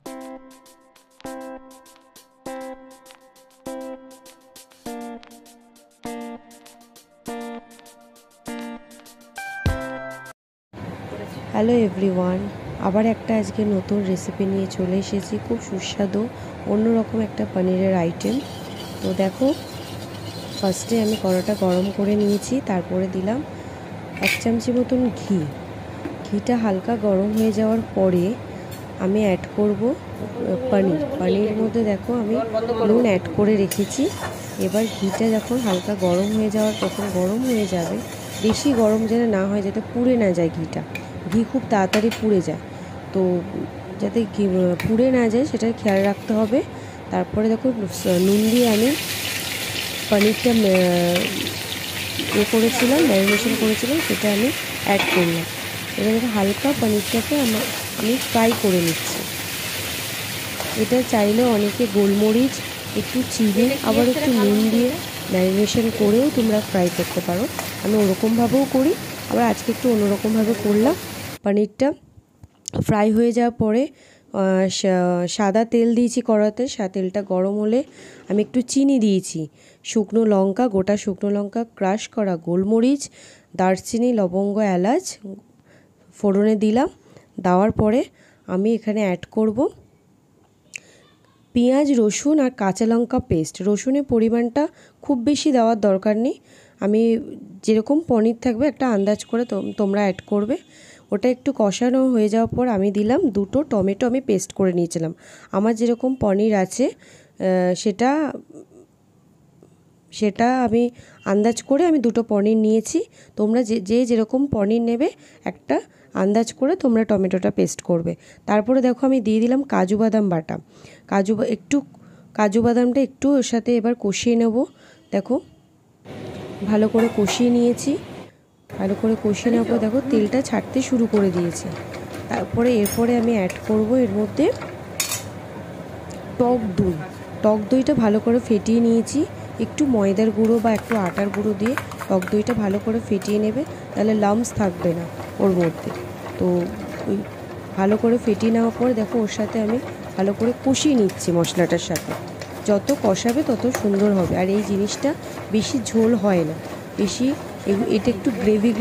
Hello everyone, আবার একটা আজকে নতুন রেসিপি নিয়ে চলে এসেছি। খুব সুস্বাদু অন্যরকম একটা পনিরের আইটেম। তো দেখো, ফার্স্টে আমি কড়াটা গরম করে নিয়েছি, তারপরে দিলাম 1 চামচি মতন ঘি। ঘিটা হালকা গরম হয়ে যাওয়ার পরে আমি অ্যাড করব পনির মধ্যে দেখো আমি নুন অ্যাড করে রেখেছি। এবার ঘিটা যখন হালকা গরম হয়ে যাবে, বেশি গরম যেন না হয়, যাতে পুড়ে না যায় ঘি খুব তাড়াতাড়ি পুড়ে যায়, তো যাতে পুড়ে না যায় সেটা খেয়াল রাখতে হবে। তারপরে দেখো নুন দিয়ে আমি পনিরটা ম্যারিনেশন করেছিলাম, সেটা আমি অ্যাড করলাম। এবার দেখো হালকা পনিরটাকে আমি ফ্রাই করে নিচ্ছি। এটা চাইলে অনেকে গোলমরিচ, একটু চিনি, আবার একটু নুন দিয়ে ম্যারিনেশন করেও তোমরা ফ্রাই করতে পারো। আমি ওরকমভাবেও করি, আবার আজকে একটু অন্যরকমভাবে করলাম। পনিরটা ফ্রাই হয়ে যাওয়ার পরে সাদা তেল দিয়েছি কড়াতে। তেলটা গরম হলে আমি একটু চিনি দিয়েছি, শুকনো লঙ্কা, গোটা শুকনো লঙ্কা, ক্রাশ করা গোলমরিচ, দারচিনি, লবঙ্গ, এলাচ ফোড়নে দিলাম। দেওয়ার পরে আমি এখানে অ্যাড করব পেঁয়াজ, রসুন আর কাঁচা লঙ্কা পেস্ট। রসুনের পরিমাণটা খুব বেশি দেওয়ার দরকার নেই, আমি যেরকম পনির থাকবে একটা আন্দাজ করে তোমরা অ্যাড করবে। ওটা একটু কষানো হয়ে যাওয়ার পর আমি দিলাম 2টো টমেটো, আমি পেস্ট করে নিয়েছিলাম। আমার যেরকম পনির আছে সেটা আমি আন্দাজ করে আমি 2টো পনির নিয়েছি। তোমরা যেরকম পনির নেবে একটা আন্দাজ করে তোমরা টমেটোটা পেস্ট করবে। তারপরে দেখো আমি দিয়ে দিলাম কাজু বাদাম বাটা। কাজু বাদামটা একটু ওর সাথে এবার কষিয়ে নেব। দেখো ভালো করে কষিয়ে নিয়েছি। ভালো করে কষিয়ে নেওয়ার পর দেখো তেলটা ছাড়তে শুরু করে দিয়েছে। এরপরে আমি অ্যাড করব এর মধ্যে টক দইটা ভালো করে ফেটিয়ে নিয়েছি। একটু ময়দার গুঁড়ো বা একটু আটার গুঁড়ো দিয়ে টক দইটা ভালো করে ফেটিয়ে নেবে, তাহলে লাম্পস থাকবে না ওর মধ্যে। তো ওই ভালো করে ফেটিয়ে নেওয়ার পর দেখো ওর সাথে আমি ভালো করে কষিয়ে নিচ্ছি মশলাটার সাথে। যত কষাবে তত সুন্দর হবে। আর এই জিনিসটা বেশি ঝোল হয় না, এটা একটু গ্রেভি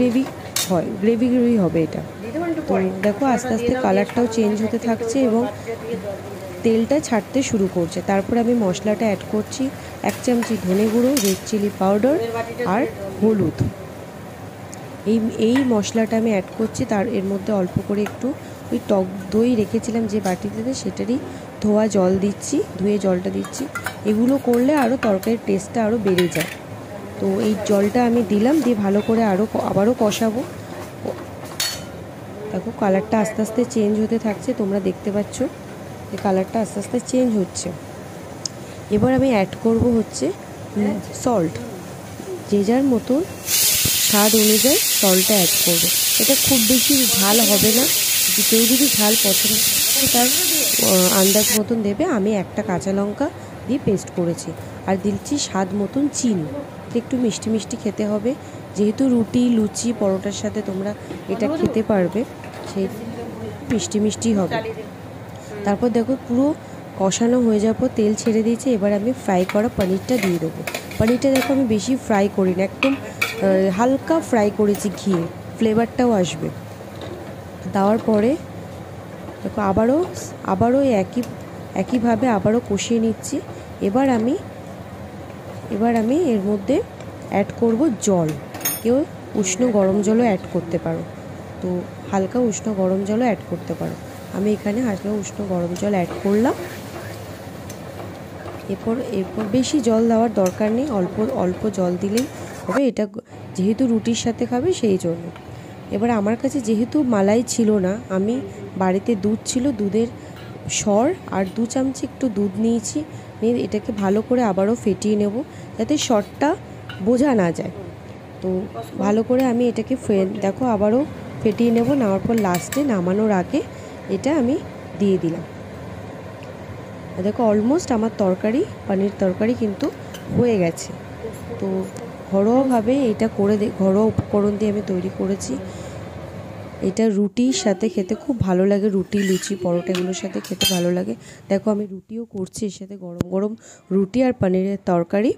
হবে এটা। তো দেখো আস্তে আস্তে কালারটাও চেঞ্জ হতে থাকছে এবং তেলটা ছাড়তে শুরু করছে। তারপর আমি মশলাটা অ্যাড করছি 1 চামচি ধনে গুঁড়ো, রেড চিলি পাউডার আর হলুদ। এই মশলাটা আমি অ্যাড করছি। এর মধ্যে অল্প করে একটু ওই টক দই রেখেছিলাম যে বাটিতে, সেটারই ধুয়ে জলটা দিচ্ছি। এগুলো করলে আরও তরকারির টেস্টটা আরও বেড়ে যায়। তো এই জলটা আমি দিলাম, দিয়ে ভালো করে আবারও কষাবো। দেখো কালারটা আস্তে আস্তে চেঞ্জ হতে থাকছে, তোমরা দেখতে পাচ্ছ যে কালারটা আস্তে আস্তে চেঞ্জ হচ্ছে। এবার আমি অ্যাড করব হচ্ছে সল্ট। যে যার মতো স্বাদ অনুযায়ী সল্টটা অ্যাড করবে। এটা খুব বেশি ঝাল হবে না, কেউ যদি ঝাল পছন্দ করে তার আন্দাজ মতন দেবে। আমি একটা কাঁচা লঙ্কা দিয়ে পেস্ট করেছি, আর দিচ্ছি স্বাদ মতন চিনি। একটু মিষ্টি মিষ্টি খেতে হবে, যেহেতু রুটি, লুচি, পরোটার সাথে তোমরা এটা খেতে পারবে, সেই মিষ্টি মিষ্টি হবে। তারপর দেখো পুরো কষানো হয়ে যাওয়ার পর তেল ছেড়ে দিয়েছে। এবার আমি ফ্রাই করা পনিরটা দিয়ে দেবো। পনিরটা দেখো আমি বেশি ফ্রাই করি না, একদম হালকা ফ্রাই করেছি, ঘিয়ে ফ্লেভারটাও আসবে। দেওয়ার পরে দেখো আবারও একইভাবে আবারও কষিয়ে নিচ্ছি। এবার আমি এর মধ্যে অ্যাড করব জল। কেউ উষ্ণ গরম জলও অ্যাড করতে পারো, তো হালকা উষ্ণ গরম জলও অ্যাড করতে পারো। আমি এখানে হালকা উষ্ণ গরম জল অ্যাড করলাম। এরপর বেশি জল দেওয়ার দরকার নেই, অল্প জল দিলেই হবে। এটা যেহেতু রুটির সাথে খাবে সেই জন্য। এবার আমার কাছে যেহেতু মালাই ছিল না, আমি বাড়িতে দুধ ছিল, দুধের সর আর 2 চামচি একটু দুধ নিয়েছি। নিয়ে এটাকে ভালো করে আবারও ফেটিয়ে নেব, যাতে সরটা বোঝা না যায়। তো ভালো করে আমি এটাকে দেখো আবারও ফেটিয়ে নেব। নেওয়ার পর লাস্টে নামানোর আগে এটা আমি দিয়ে দিলাম। দেখো অলমোস্ট আমার পনির তরকারি কিন্তু হয়ে গেছে। তো ঘরোয়াভাবে এটা ঘরোয়া উপকরণ দিয়ে আমি তৈরি করেছি। এটা রুটির সাথে খেতে খুব ভালো লাগে, রুটি লুচি পরোটা এগুলোর সাথে খেতে ভালো লাগে। দেখো আমি রুটিও করছি, এর সাথে গরম গরম রুটি আর পনিরের তরকারি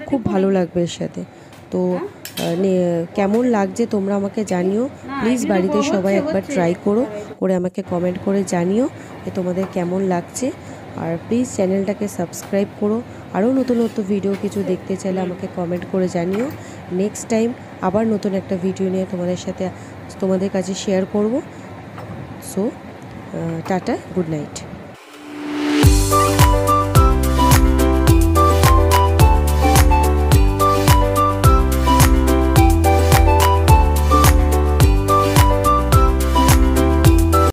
খুব ভালো লাগবে এর সাথে। তো কেমন লাগছে তোমরা আমাকে জানিও প্লিজ। বাড়িতে সবাই একবার ট্রাই করে আমাকে কমেন্ট করে জানিও যে তোমাদের কেমন লাগছে। আর প্লিজ চ্যানেলটাকে সাবস্ক্রাইব করো। আরও নতুন নতুন ভিডিও কিছু দেখতে চাইলে আমাকে কমেন্ট করে জানিও। নেক্সট টাইম আবার নতুন একটা ভিডিও নিয়ে তোমাদের কাছে শেয়ার করব। So tata, good night.